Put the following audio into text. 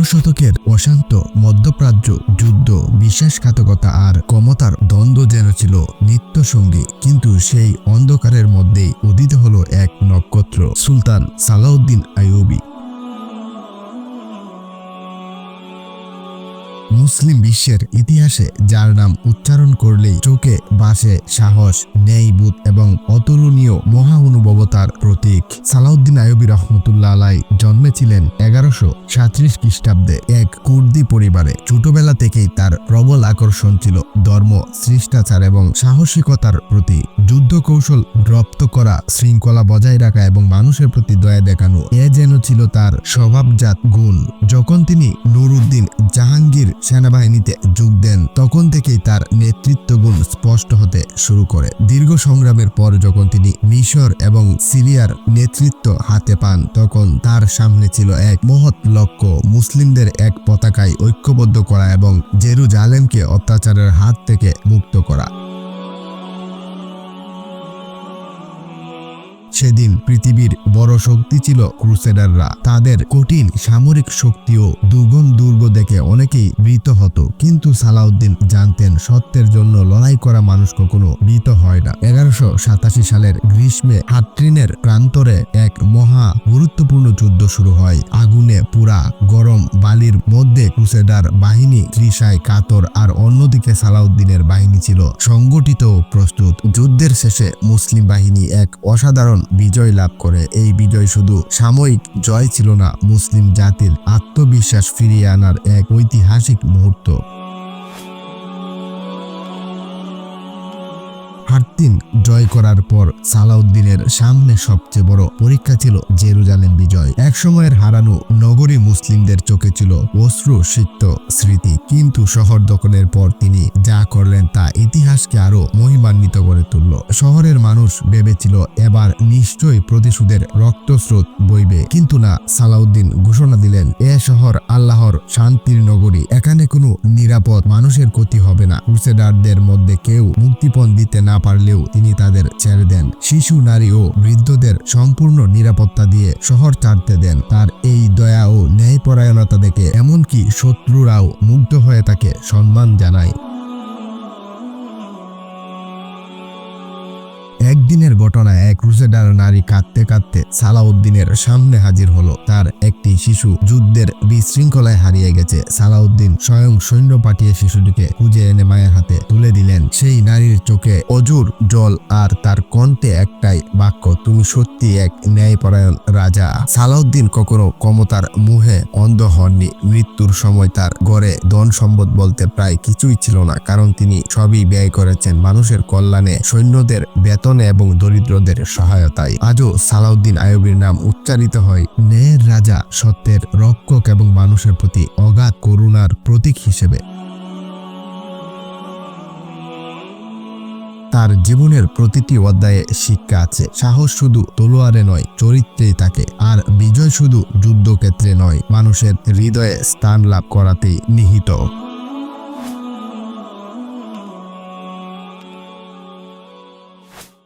শতকের অশান্ত মধ্যপ্রাচ্য যুদ্ধ, বিশ্বাসঘাতকতা আর ক্ষমতার দ্বন্দ্ব যেন ছিল নিত্যসঙ্গী। কিন্তু সেই অন্ধকারের মধ্যেই উদিত হলো এক নক্ষত্র, সুলতান সালাউদ্দিন আইয়ুবী। মুসলিম বিশ্বের ইতিহাসে যার নাম উচ্চারণ করলেই চোখে ভাসে সাহস, ন্যায়বোধ এবং অতুলনীয় মহানুভবতার প্রতীক। সালাউদ্দিন আইয়ুবী রহমতুল্লাহ আলাইহ জন্মেছিলেন 1137 খ্রিস্টাব্দে এক কুর্দি পরিবারে। ছোটবেলা থেকেই তার প্রবল আকর্ষণ ছিল ধর্ম, শিষ্টাচার এবং সাহসিকতার প্রতি। যুদ্ধ কৌশল রপ্ত করা, শৃঙ্খলা বজায় রাখা এবং মানুষের প্রতি দয়া দেখানো, এ যেন ছিল তার স্বভাবজাত গুণ। যখন তিনি নুরউদ্দিন জাহাঙ্গীর সেনাবাহিনীতে যোগ দেন, তখন থেকেই তার নেতৃত্ব গুণ স্পষ্ট হতে শুরু করে। দীর্ঘ সংগ্রামের পর যখন তিনি মিশর এবং সিরিয়ার নেতৃত্ব হাতে পান, তখন তার সামনে ছিল এক মহৎ লক্ষ্য, মুসলিমদের এক পতাকায় ঐক্যবদ্ধ করা এবং জেরুজালেমকে অত্যাচারের হাত থেকে মুক্ত করা। সেদিন পৃথিবীর বড় শক্তি ছিল ক্রুসেডাররা। তাদের কঠিন সামরিক শক্তিও দুগুণ দুর্গ দেখে অনেকেই ভীত হতো, কিন্তু সালাউদ্দিন জানতেন সত্যের জন্য লড়াই করা মানুষ কখনো ভীত হয় না। 1187 সালের গ্রীষ্মে হাট্টিনের প্রান্তরে এক মহা গুরুত্বপূর্ণ যুদ্ধ শুরু হয়। আগুনে পুরা গরম বালির মধ্যে ক্রুসেডার বাহিনী তৃষায় কাতর, আর অন্যদিকে সালাউদ্দিনের বাহিনী ছিল সংগঠিত ও প্রস্তুত। যুদ্ধের শেষে মুসলিম বাহিনী এক অসাধারণ বিজয় লাভ করে। এই বিজয় শুধু সাময়িক জয় ছিল না, মুসলিম জাতির আত্মবিশ্বাস ফিরিয়ে আনার এক ঐতিহাসিক মুহূর্ত। হাট্টিন জয় করার পর সালাউদ্দিনের সামনে সবচেয়ে বড় পরীক্ষা ছিল জেরুজালেম বিজয়। একসময়ের হারানো নগরী মুসলিমদের চোখে ছিল অশ্রুসিক্ত স্মৃতি, কিন্তু শহর দখলের পর তিনি যা করলেন তা ইতিহাসকে আরো মহিমান্বিত করে তুলল। শহরের মানুষ ভেবেছিল এবার নিশ্চয়ই প্রতিশোধের রক্তস্রোত বইবে, কিন্তু না, সালাউদ্দিন ঘোষণা দিলেন, এ শহর আল্লাহর শান্তির নগরী, এখানে কোনো নিরাপদ মানুষের ক্ষতি হবে না। ক্রুসেডারদের মধ্যে কেউ মুক্তিপণ দিতে না পারলেও তিনি তাদের ছেড়ে দেন। শিশু, নারী ও বৃদ্ধদের সম্পূর্ণ নিরাপত্তা দিয়ে শহর ছাড়তে দেন। তার এই দয়া ও ন্যায়পরায়ণতা দেখে এমনকি শত্রুরাও মুগ্ধ হয়ে তাকে সম্মান জানায়। একদিনের ঘটনা, এক ক্রুসেডার নারী কাঁদতে কাঁদতে সালাউদ্দিনের সামনে হাজির হলো। তার একটি শিশু যুদ্ধের বিশৃঙ্খলায় হারিয়ে গেছে। সালাউদ্দিন স্বয়ং সৈন্য পাঠিয়ে শিশুটিকে খুঁজে এনে মায়ের হাতে তুলে দিলেন। সেই নারীর চোখে অজুর জল আর তার কণ্ঠে একটাই বাক্য, তুমি সত্যি এক ন্যায়পরায়ণ রাজা। সালাউদ্দিন কখনো ক্ষমতার মুহে অন্ধ হননি। মৃত্যুর সময় তার ঘরে ধন সম্পদ বলতে প্রায় কিছুই ছিল না, কারণ তিনি সবই ব্যয় করেছেন মানুষের কল্যাণে, সৈন্যদের বেতন এবং দরিদ্রদের সহায়তায়। আজও সালাউদ্দিন আইয়ুবীর নাম উচ্চারিত হয় ন্যায়ের রাজা, সত্যের রক্ষক এবং মানুষের প্রতি অগাধ করুণার প্রতীক হিসেবে। তার জীবনের প্রতিটি অধ্যায়ে শিক্ষা আছে। সাহস শুধু তলোয়ারে নয়, চরিত্রেই থাকে। আর বিজয় শুধু যুদ্ধক্ষেত্রে নয়, মানুষের হৃদয়ে স্থান লাভ করাতেই নিহিত।